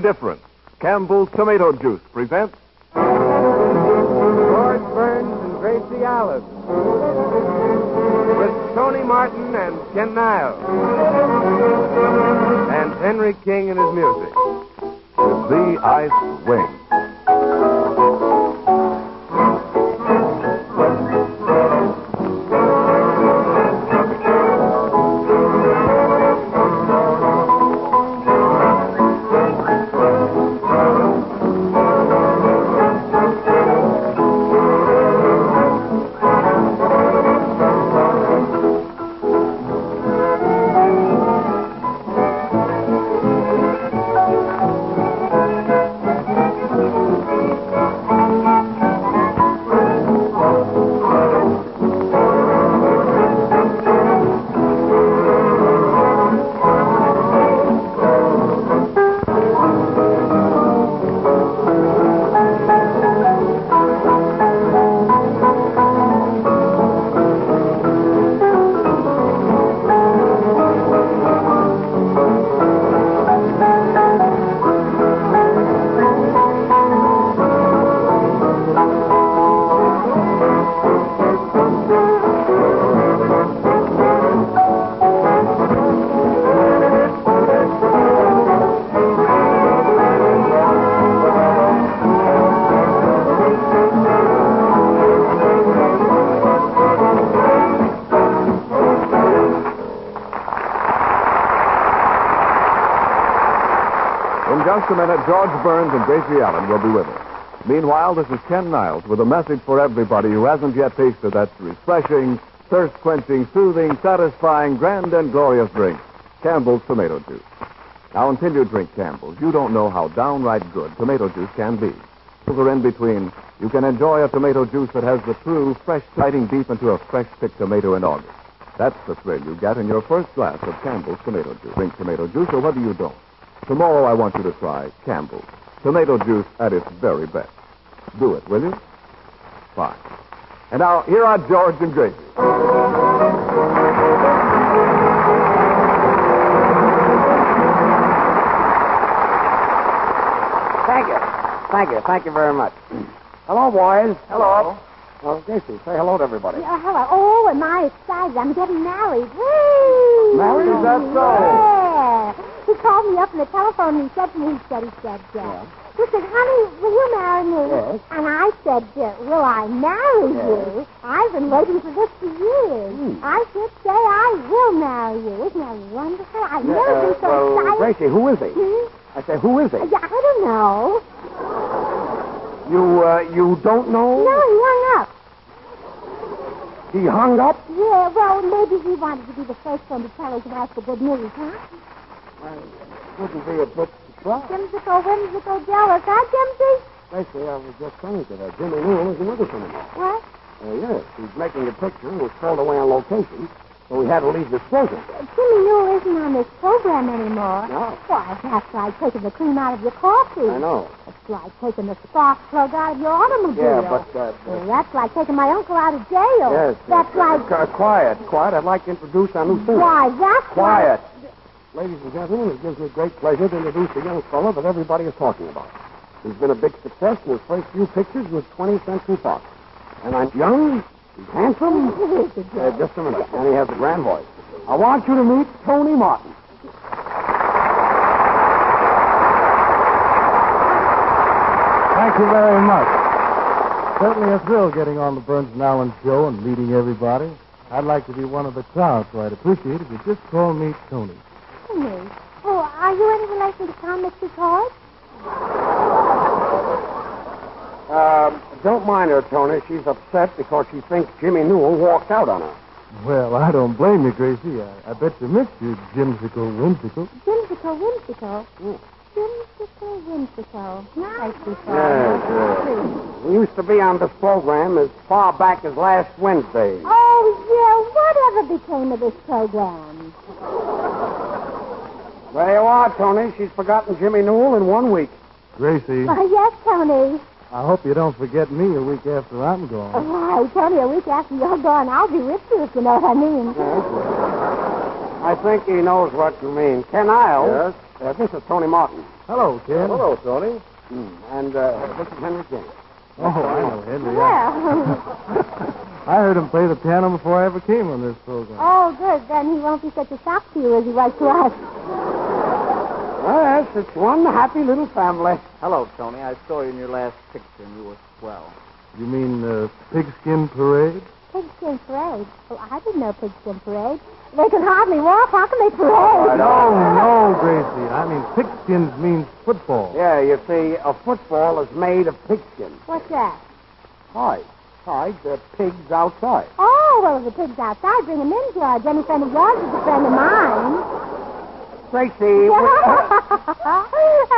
the difference. Campbell's Tomato Juice presents George Burns and Gracie Allen. With Tony Martin and Ken Niles. And Henry King and his music. The Ice Wing. In just a minute, George Burns and Gracie Allen will be with us. Meanwhile, this is Ken Niles with a message for everybody who hasn't yet tasted that refreshing, thirst-quenching, soothing, satisfying, grand and glorious drink, Campbell's Tomato Juice. Now, until you drink Campbell's, you don't know how downright good tomato juice can be. Or in between, you can enjoy a tomato juice that has the true, fresh, biting deep into a fresh-picked tomato in August. That's the thrill you get in your first glass of Campbell's Tomato Juice. Drink tomato juice or whether you don't. Tomorrow I want you to try Campbell's Tomato Juice at its very best. Do it, will you? Fine. And now, here are George and Gracie. Thank you very much. Hello, boys. Hello. Well, Gracie, say hello to everybody. Hello. Oh, am I excited? I'm getting married. Whee! Married? Is that so? Yeah. He called me up on the telephone and he said to me, he said, he said, honey, will you marry me? Yes. And I said, will I marry you? I've been waiting for this for years. I should say I will marry you. Isn't that wonderful? I've never been so excited. Gracie, who is he? I say, who is he? Yeah, I don't know. You don't know? No, he hung up. He hung up? Yeah, well, maybe he wanted to be the first one to tell us about the good news, huh? Wouldn't be a bit surprised. Whimsical, jealous, huh, Jimsy? Gracie, I was just saying to that Jimmy Newell isn't with us anymore. What? Yes, he's making a picture and was called away on location, so we had to leave this program. Jimmy Newell isn't on this program anymore. No. Why, that's like taking the cream out of your coffee. I know. It's like taking the spark plug out of your automobile. Yeah, but... Well, that's like taking my uncle out of jail. Yes. That's like... Quiet. I'd like to introduce our new singer. Why, that's Quiet. Ladies and gentlemen, it gives me great pleasure to introduce a young fellow that everybody is talking about. He's been a big success in his first few pictures with 20th Century Fox. And I'm young, he's handsome. Just a minute. And he has a grand voice. I want you to meet Tony Martin. Thank you very much. Certainly a thrill getting on the Burns and Allen show and meeting everybody. I'd like to be one of the crowd, so I'd appreciate it if you just call me Tony. Tony. Oh, are you any relation to Tom McCoy? Don't mind her, Tony. She's upset because she thinks Jimmy Newell walked out on her. Well, I don't blame you, Gracie. I bet you missed you, Jimsicle Whimsical. Whimsical. Jimsicle Whimsical. Nice before. Yes. He used to be on this program as far back as last Wednesday. Oh, yeah. Whatever became of this program? There you are, Tony. She's forgotten Jimmy Newell in 1 week. Gracie, Yes, Tony. I hope you don't forget me a week after I'm gone. Why, Tony, a week after you're gone, I'll be with you, if you know what I mean. I think he knows what you mean. Ken Niles. Yes? This is Tony Martin. Hello, Ken. Hello, Tony. And this is Henry King. Oh, I know Henry. Well. I heard him play the piano before I ever came on this program. Oh, good. Then he won't be such a shock to you as he was to us. Yes, it's one happy little family. Hello, Tony. I saw you in your last picture, and you were swell. You mean Pigskin Parade? Pigskin Parade? Well, I didn't know Pigskin Parade. They can hardly walk. How can they parade? No, Gracie. I mean, pigskins means football. Yeah, you see, a football is made of pigskin. What's that? Hide. Hide the pigs outside. Oh, well, if the pig's outside, bring him in, George. Any friend of yours is a friend of mine. Gracie, That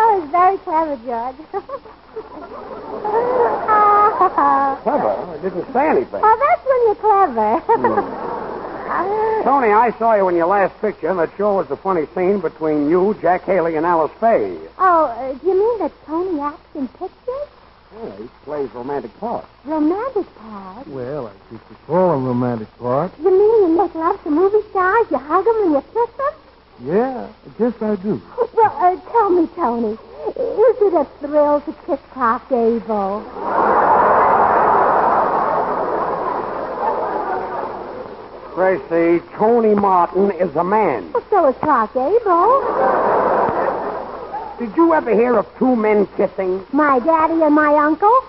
was very clever, George. clever. I didn't say anything. Oh, that's when you're clever. Tony, I saw you in your last picture, and that sure was a funny scene between you, Jack Haley, and Alice Faye. Oh, do you mean that Tony acts in pictures? Yeah, he plays romantic parts. Romantic parts? Well, I think you call them romantic parts. You mean you make love to movie stars, you hug them and you kiss them? Yeah, I guess I do. Well, tell me, Tony, is it a thrill to kiss Clark Gable? Gracie, Tony Martin is a man. Well, so is Clark Gable. Did you ever hear of two men kissing? My daddy and my uncle,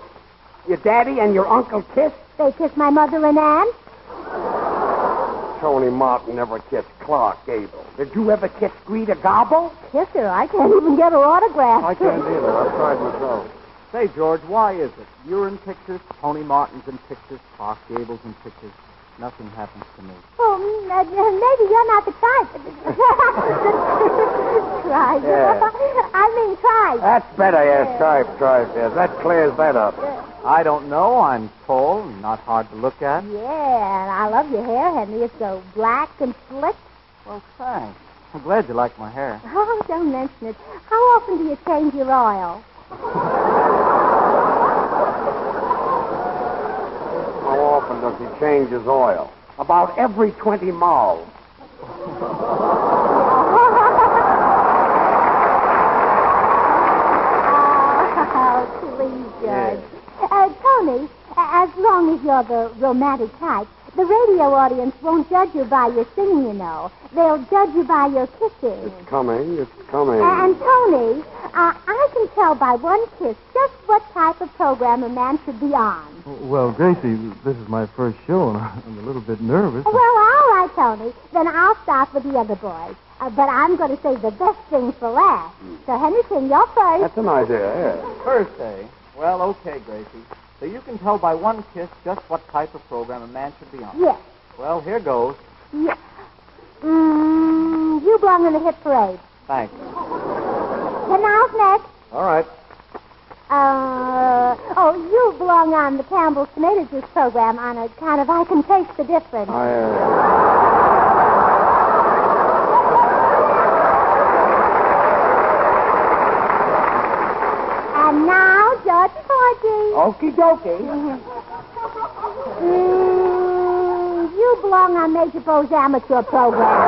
Your daddy and your uncle kissed? they kiss my mother and aunt. Tony Martin never kissed Clark Gable. Did you ever kiss Greta Garbo? Kiss her. I can't even get her autograph. I can't either. I've tried myself. Say, George, why is it? You're in pictures, Tony Martin's in pictures, Clark Gable's in pictures. Nothing happens to me. Oh, maybe you're not the type. Tribe. Yeah. I mean, tribe. That's better, yes. Tribe, yes. That clears that up. I don't know. I'm tall and not hard to look at. Yeah, and I love your hair, Henry. It's so black and slick. Well, thanks. I'm glad you like my hair. Oh, don't mention it. How often do you change your oil? How often does he change his oil? About every 20 miles. Oh, please, George. Tony, as long as you're the romantic type, the radio audience won't judge you by your singing, you know. They'll judge you by your kissing. It's coming. And Tony, I can tell by one kiss just what type of program a man should be on. Well, Gracie, this is my first show, and I'm a little bit nervous. Well, all right, Tony. Then I'll start with the other boys. But I'm going to save the best things for last. So, Henry King, you're first. That's an idea, yeah. First, eh? Well, okay, Gracie. So you can tell by one kiss just what type of program a man should be on. Yes. Well, here goes. Yes. You belong in the hit parade. Thanks. Then now's next. All right. You belong on the Campbell's Tomato Juice program on a kind of I Can Taste the Difference. And now, George Porgy. Okie dokie. You belong on Major Bo's amateur program.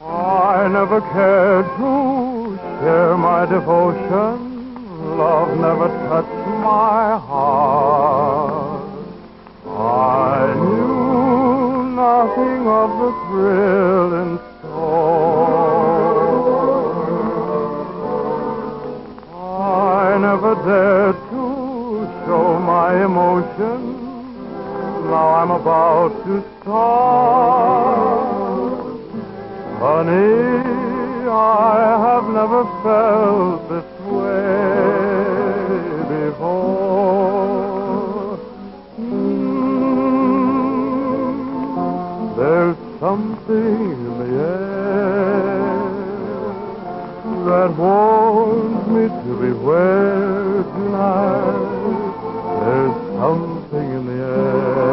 I never cared to share my devotion. Love never touched my heart. I knew nothing of the thrill in store. I never dared to show my emotion. Now I'm about to start. Honey, I have never felt this way before. There's something in the air that warns me to beware tonight. There's something in the air.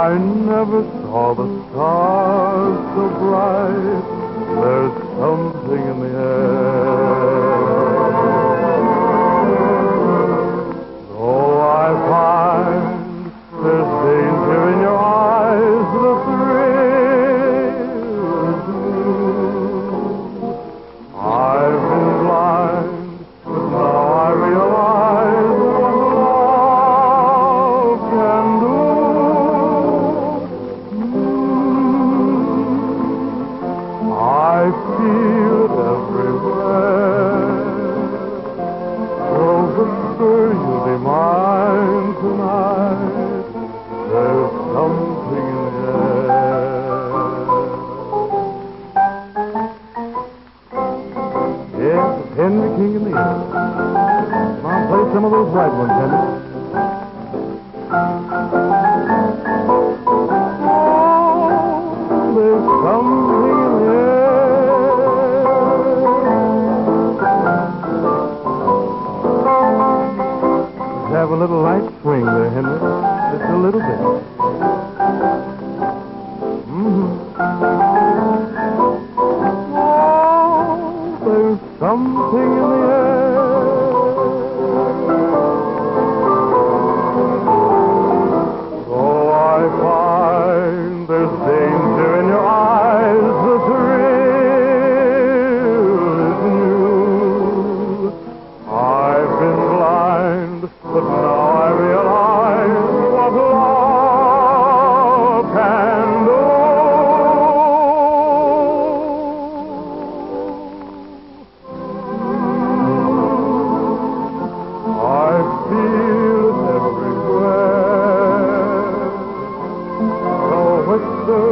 I never saw the stars so bright. There's something in the air. Though I find there's danger in your eyes, the thrill is new. I've been blind, but now I realize what love can do. I feel it everywhere. So whisper you'll be mine tonight. There's something in the air. Yes, it's Henry King in the air. Come on, play some of those right ones, Henry. Oh, there's something in the air. Have a little light swing there, Henry. Just a little bit. Oh, there's something in the air. Oh, I find there's danger in your eyes. The thrill is new. I've been blind, but now I realize what love can do. I feel it everywhere. So whisper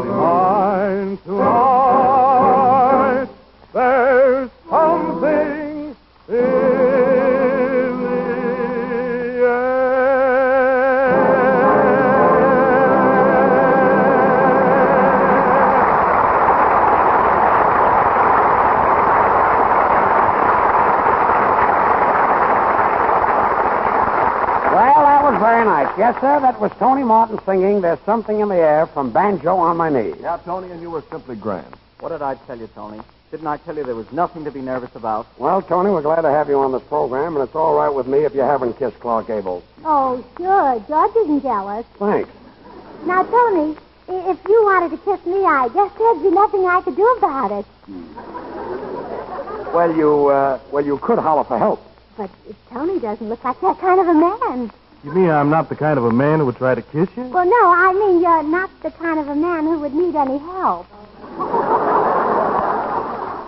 be mine tonight. There's something in the Well, that was very nice. Yes, sir, that was Tony Martin singing There's Something in the Air from Banjo on My Knee. Yeah, Tony, and you were simply grand. What did I tell you, Tony? Didn't I tell you there was nothing to be nervous about? Well, Tony, we're glad to have you on this program, and it's all right with me if you haven't kissed Clark Gable. Oh, sure. George isn't jealous. Thanks. Now, Tony, if you wanted to kiss me, I guess there'd be nothing I could do about it. Well, you could holler for help. But Tony doesn't look like that kind of a man. You mean I'm not the kind of a man who would try to kiss you? Well, no, I mean you're not the kind of a man who would need any help.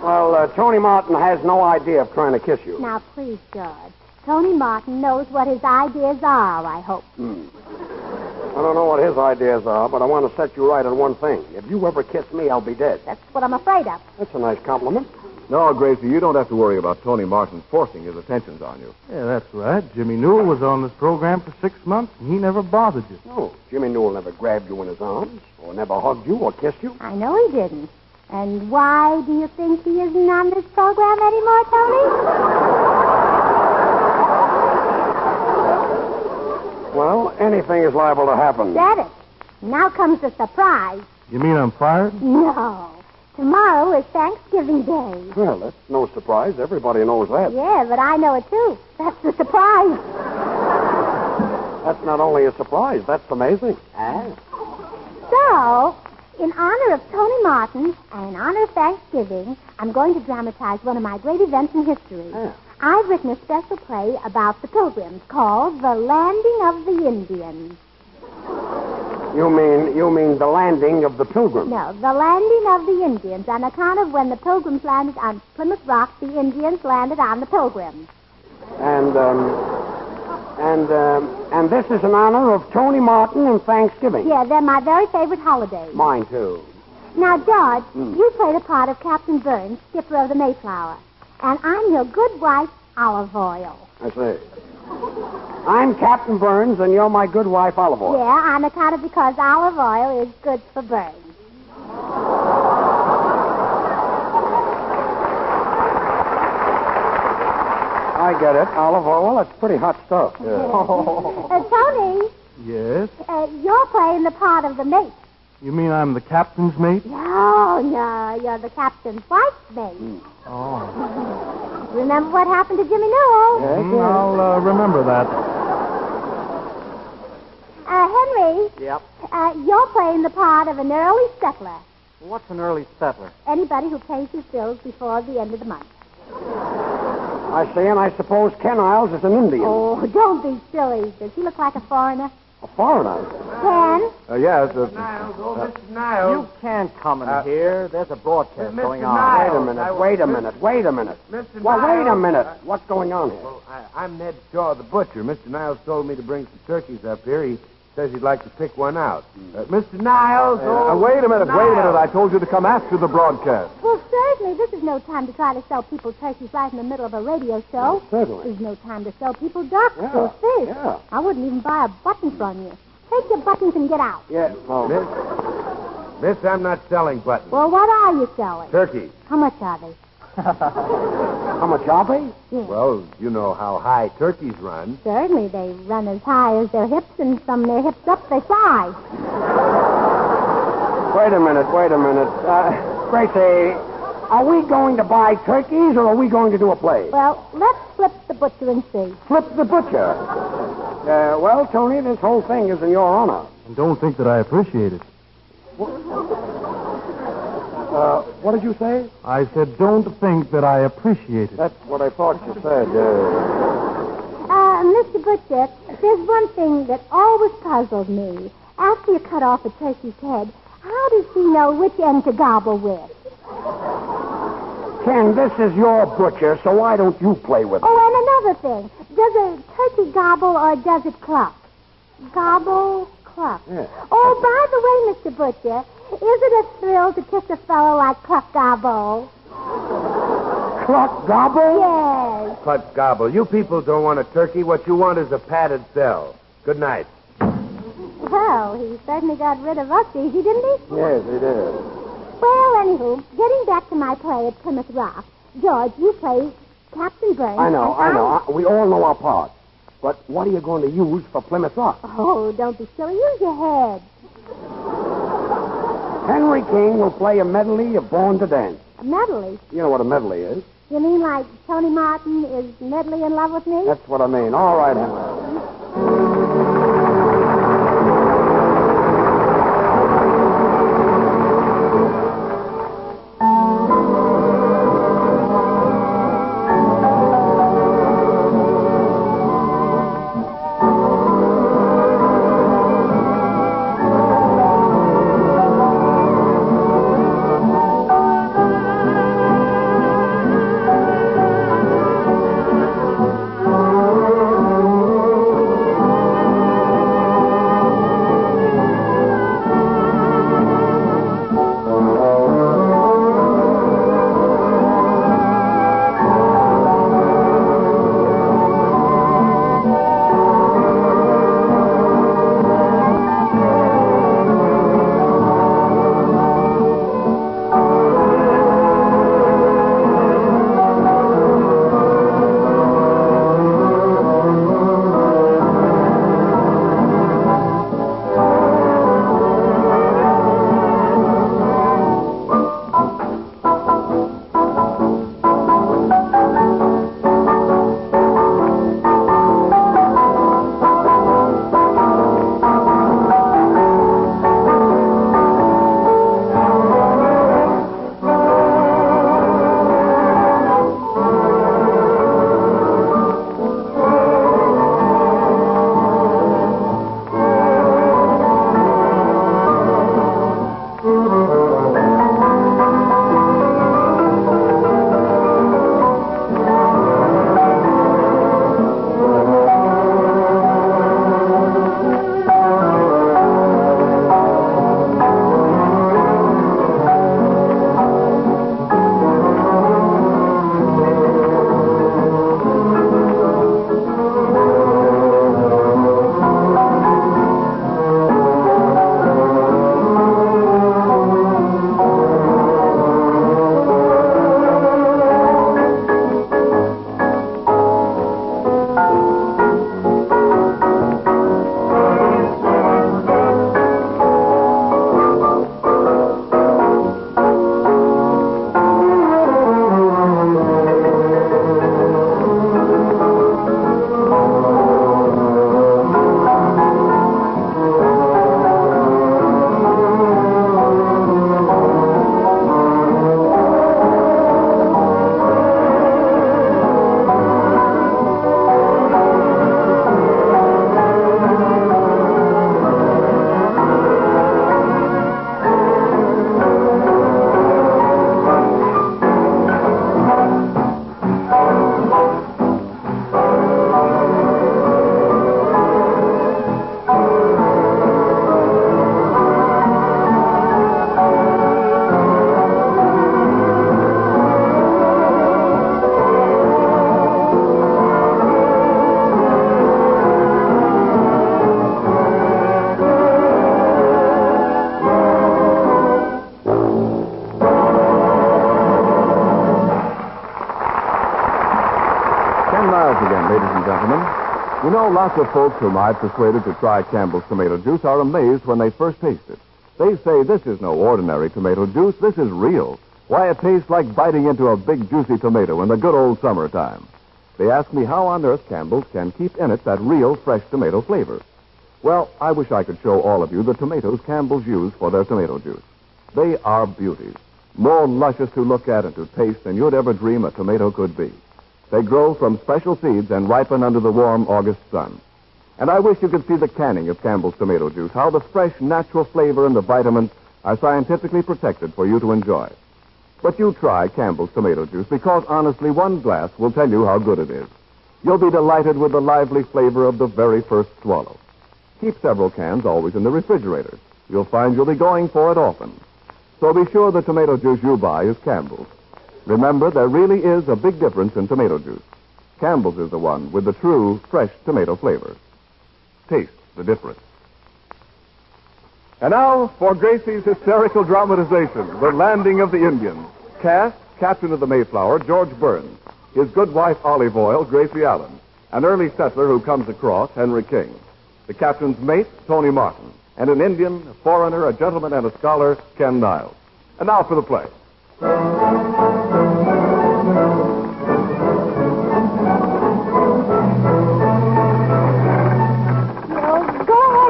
Well, Tony Martin has no idea of trying to kiss you. Now, please, George. Tony Martin knows what his ideas are, I hope. I don't know what his ideas are, but I want to set you right on one thing. If you ever kiss me, I'll be dead. That's what I'm afraid of. That's a nice compliment. No, Gracie, you don't have to worry about Tony Martin forcing his attentions on you. Yeah, that's right. Jimmy Newell was on this program for 6 months, and he never bothered you. No, Jimmy Newell never grabbed you in his arms, or never hugged you, or kissed you. I know he didn't. And why do you think he isn't on this program anymore, Tony? Well, anything is liable to happen. Said it. Now comes the surprise. You mean I'm fired? No. Tomorrow is Thanksgiving Day. Well, that's no surprise. Everybody knows that. Yeah, but I know it too. That's the surprise. That's not only a surprise, that's amazing. So, in honor of Tony Martin and in honor of Thanksgiving, I'm going to dramatize one of my great events in history. I've written a special play about the Pilgrims called The Landing of the Indians. You mean the landing of the Pilgrims? No, The Landing of the Indians, on account of when the Pilgrims landed on Plymouth Rock, the Indians landed on the Pilgrims. And this is in honor of Tony Martin and Thanksgiving. Yeah, they're my very favorite holidays. Mine, too. Now, George, you play the part of Captain Burns, skipper of the Mayflower. And I'm your good wife, Olive Oil. I see. I'm Captain Burns, and you're my good wife, Olive Oil. Yeah, on account of because olive oil is good for burns. I get it. Olive oil, that's pretty hot stuff. Tony, Yes? your playing the part of the mate. You mean I'm the captain's mate? No, you're the captain's wife's mate. Oh. Remember what happened to Jimmy Newell? I'll remember that. Henry, Yep. you're playing the part of an early settler. What's an early settler? Anybody who pays his bills before the end of the month. I see, and I suppose Ken Isles is an Indian. Oh, don't be silly. Does he look like a foreigner? A foreigner. Ken? Yes. Mr. Niles. You can't come in here. There's a broadcast Mr. going on. Niles. Wait a minute. Mr. Well, wait a Niles. minute. What's going on here? Well, I'm Ned Shaw, the butcher. Mr. Niles told me to bring some turkeys up here. He says he'd like to pick one out. Mr. Niles. Wait a minute. I told you to come after the broadcast. Well, certainly, this is no time to try to sell people turkeys right in the middle of a radio show. Certainly. There's no time to sell people ducks Yeah, or fish. yeah. I wouldn't even buy a button from you. Take your buttons and get out. Yeah, well, Miss, I'm not selling buttons. Well, what are you selling? Turkeys. How much are they? how much are they? Yeah. Well, you know how high turkeys run. Certainly, they run as high as their hips, and from their hips up, they fly. Wait a minute. Gracie, are we going to buy turkeys or are we going to do a play? Well, let's flip the butcher and see. Flip the butcher. Well, Tony, this whole thing is in your honor. And don't think that I appreciate it. What did you say? I said, don't think that I appreciate it. That's what I thought you said. Mr. Butcher, there's one thing that always puzzled me. After you cut off a turkey's head, how does he know which end to gobble with? Ken, this is your butcher, so why don't you play with it? Oh, and another thing. Does a turkey gobble or does it cluck? Gobble, cluck. Yeah. Oh, by the way, Mr. Butcher, is it a thrill to kiss a fellow like Cluck Gobble? Cluck gobble? Yes. Cluck gobble. You people don't want a turkey. What you want is a padded cell. Good night. Well, he certainly got rid of us easy, didn't he? Yes, he did. Well, anywho, getting back to my play at Plymouth Rock. George, you play Captain Burns. I know. We all know our part. But what are you going to use for Plymouth Rock? Oh, don't be silly. Use your head. Henry King will play a medley of Born to Dance. A medley? You know what a medley is. You mean like Tony Martin is madly in love with me? That's what I mean. All right, Henry. You know, lots of folks whom I've persuaded to try Campbell's tomato juice are amazed when they first taste it. They say this is no ordinary tomato juice. This is real. Why, it tastes like biting into a big, juicy tomato in the good old summertime. They ask me how on earth Campbell's can keep in it that real, fresh tomato flavor. Well, I wish I could show all of you the tomatoes Campbell's use for their tomato juice. They are beauties, more luscious to look at and to taste than you'd ever dream a tomato could be. They grow from special seeds and ripen under the warm August sun. And I wish you could see the canning of Campbell's tomato juice, how the fresh, natural flavor and the vitamins are scientifically protected for you to enjoy. But you try Campbell's tomato juice because, honestly, one glass will tell you how good it is. You'll be delighted with the lively flavor of the very first swallow. Keep several cans always in the refrigerator. You'll find you'll be going for it often. So be sure the tomato juice you buy is Campbell's. Remember, there really is a big difference in tomato juice. Campbell's is the one with the true, fresh tomato flavor. Taste the difference. And now for Gracie's hysterical dramatization, The Landing of the Indians. Cast, Captain of the Mayflower, George Burns. His good wife, Olive Oyl, Gracie Allen. An early settler who comes across, Henry King. The captain's mate, Tony Martin. And an Indian, a foreigner, a gentleman, and a scholar, Ken Niles. And now for the play.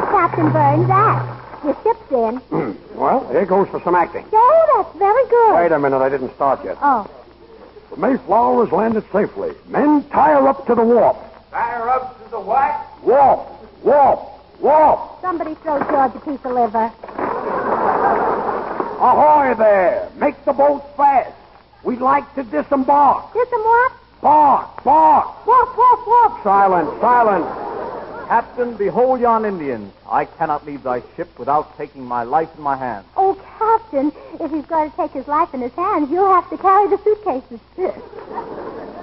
Captain Burns, act. Your ship's in. Well, here goes for some acting. Oh, that's very good. Wait a minute, I didn't start yet. Oh. The Mayflower has landed safely. Men, tie her up to the warp. Tie her up to the what? Warp! Warp! Warp! Somebody throw George a piece of liver. Ahoy there! Make the boat fast. We'd like to disembark. What? Bark! Bark! Whoop, whoop, whoop. Silence! Silence! Captain, behold yon Indians. I cannot leave thy ship without taking my life in my hands. Oh, Captain, if he's going to take his life in his hands, you'll have to carry the suitcases.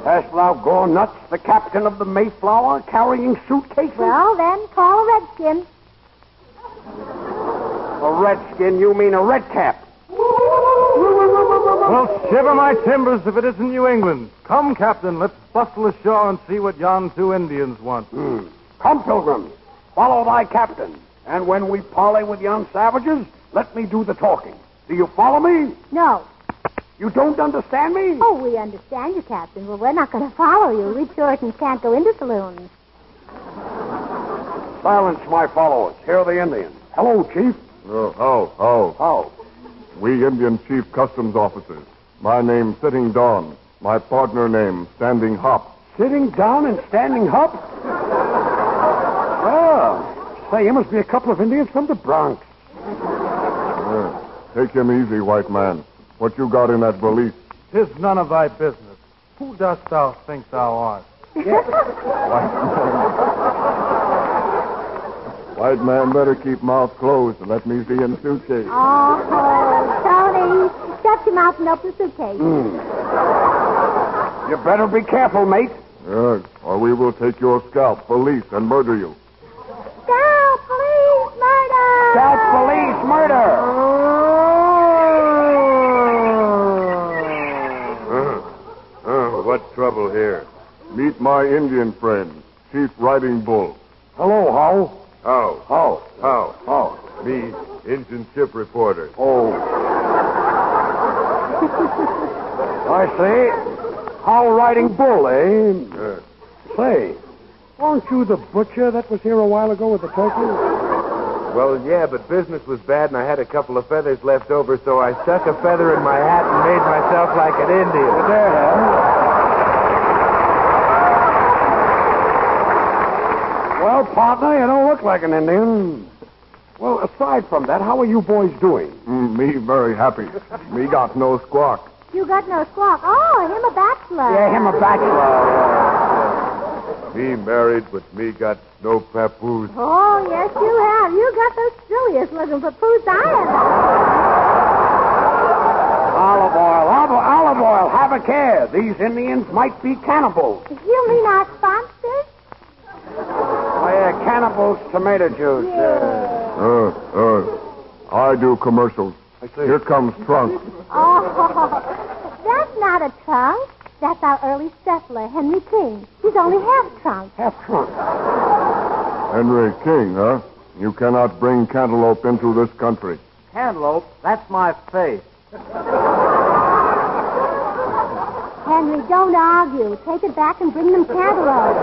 Hast thou gone nuts, the captain of the Mayflower, carrying suitcases? Well, then, call a redskin. A redskin, you mean a redcap. Well, shiver my timbers if it isn't New England. Come, Captain, let's bustle ashore and see what yon two Indians want. Come, pilgrims, follow thy captain. And when we parley with yon savages, let me do the talking. Do you follow me? No. You don't understand me? Oh, we understand you, Captain. Well, we're not going to follow you. We Puritans can't go into saloons. Silence, my followers. Here are the Indians. Hello, Chief. How? We Indian Chief Customs Officers. My name, Sitting Dawn. My partner name, Standing Hop. Sitting down and standing up? Well, say, you must be a couple of Indians from the Bronx. Take him easy, white man. What you got in that valise? 'Tis none of thy business. Who dost thou think thou art? White man better keep mouth closed and let me see in suitcase. Oh, Tony, shut your mouth and open the suitcase. You better be careful, mate. Yes, or we will take your scalp, police, and murder you. Scalp, police, murder! Scalp, police, murder! What trouble here? Meet my Indian friend, Chief Riding Bull. Hello, How? How? Me, Indian ship reporter. Oh. I say, How Riding Bull, eh? Say, weren't you the butcher that was here a while ago with the turkey? Well, yeah, but business was bad and I had a couple of feathers left over, so I stuck a feather in my hat and made myself like an Indian. There, huh? Well, partner, you don't look like an Indian. Well, aside from that, how are you boys doing? Me very happy. Me got no squawk. You got no squawk. Oh, him a bachelor. Yeah, him a bachelor. Me married, but me got no papoose. Oh, yes, you have. You got the silliest looking papoose I Olive oil, have a care. These Indians might be cannibals. ever. You mean our sponsors? Oh, yeah, cannibals, tomato juice. I do commercials. I see. Here comes Trunk. Oh, that's not a trunk. That's our early settler, Henry King. He's only half trunk. Half trunk. Henry King, huh? You cannot bring cantaloupe into this country. Cantaloupe, that's my face. Henry, don't argue. Take it back and bring them cantaloupe.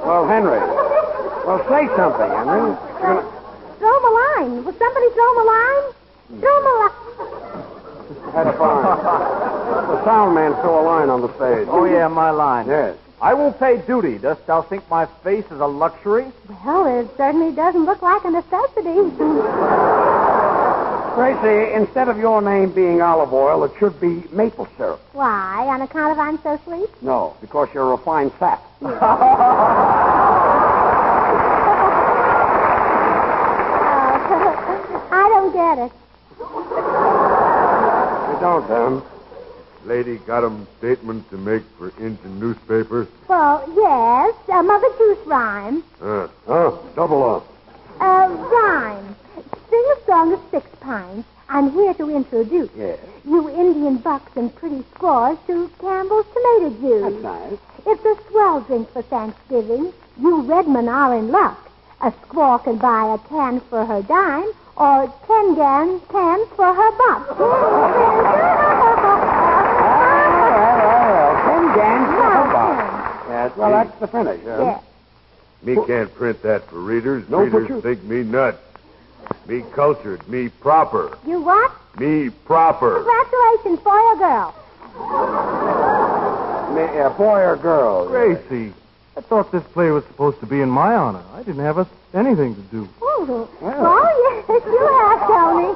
Well, Henry. Well, say something, Henry. Throw him a line. Will somebody throw him a line? Throw him a line. That's fine. The sound man threw a line on the stage. Oh, yeah, my line. Yes. I will pay duty. Dost thou think my face is a luxury? Well, it certainly doesn't look like a necessity. Gracie, instead of your name being olive oil, it should be maple syrup. Why? On account of I'm so sweet? No, because you're a refined fat. I don't get it. You don't, Em. Lady got 'em statement to make for Injun newspaper. Well, yes. Mother Juice rhyme. Double up. Rhyme. Sing a song of 6 pints. I'm here to introduce Yes. you Indian bucks and pretty squaws to Campbell's tomato juice. That's nice. It's a swell drink for Thanksgiving. You Redmen are in luck. A squaw can buy a can for her dime or 10 cans for her buck. 10 gans for her buck. Yes, well, that's the finish. Yeah. Me can't print that for readers. No, but readers you- think me nuts. Me cultured. Me proper. You what? Me proper. Congratulations, boy or girl. Boy or girl? Gracie, I thought this play was supposed to be in my honor. I didn't have anything to do. Oh, yes, you have, Tony.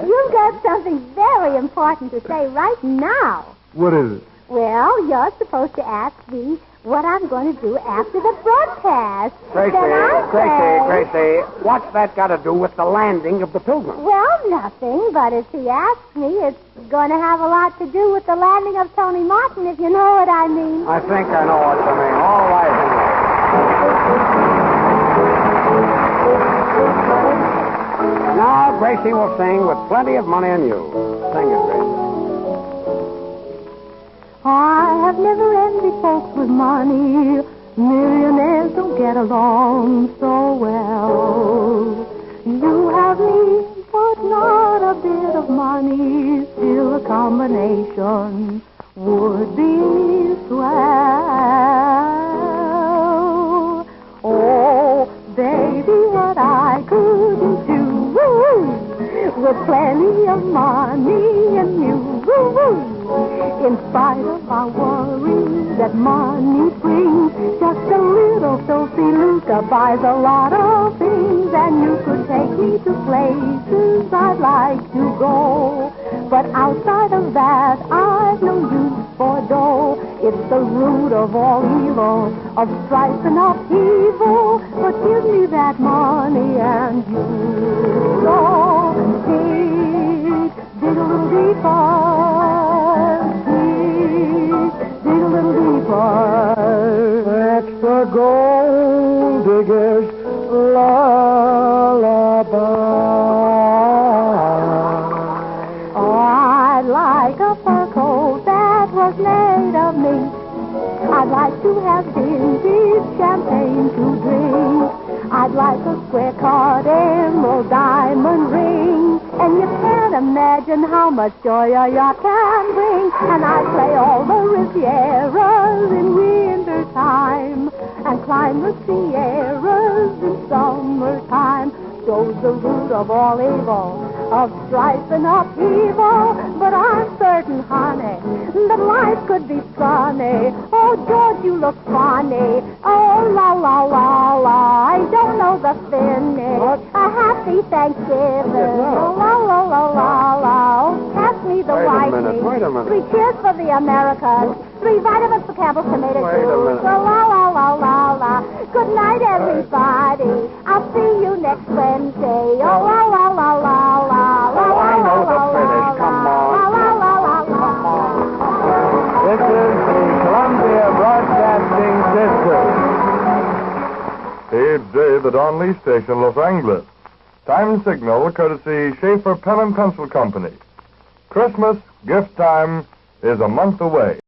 You've got something very important to say right now. What is it? Well, you're supposed to ask me what I'm going to do after the broadcast. Then I say, Gracie, what's that got to do with the landing of the Pilgrim? Well, nothing, but if he asks me, it's going to have a lot to do with the landing of Tony Martin, if you know what I mean. I think I know what you mean. All right, Henry. Now, Gracie will sing with plenty of money in you. Sing it, Gracie. I have never envied folks with money. Millionaires don't get along so well. You have me, but not a bit of money. Still a combination would be swell. Oh, baby, what I couldn't do with plenty of money and you. In spite of our worries that money brings, just a little filthy lucre buys a lot of things, and you could take me to places I'd like to go. But outside of that, I've no use for dough. It's the root of all evil, of strife and upheaval. But give me that money and you go dig a little deeper. Dig a little deeper. That's the gold digger's lullaby. Oh, I'd like a fur coat that was made of me. I'd like to have vintage champagne to drink. I'd like a square-cut emerald diamond ring. And you can't imagine how much joy a yacht can bring. And I'd play all the Rivieras in winter time and climb the Sierras in summertime. So's the root of all evil, of strife and upheaval. But I'm certain, honey, that life could be funny. Oh, George, you look funny. Oh, la, la, la, la. I don't know the finish. What? A happy Thanksgiving. Oh, la, la, la, la, la. Oh, pass me the Wait a whitening. minute, wait a minute. 3 cheers for the Americas. 3 vitamins for Campbell's tomato Wait a juice. minute. Oh, la, la, la, la, la. Good night, everybody. I'll see you next Wednesday. Oh, la, la, la, la, la. La, Oh, I know la, the la, finish. la, Come la, on. la, la, la, la, la. This is the Columbia Broadcasting System. It's day the Don Lee Station, Los Angeles. Time signal courtesy Schaefer Pen and Pencil Company. Christmas, gift time, is a month away.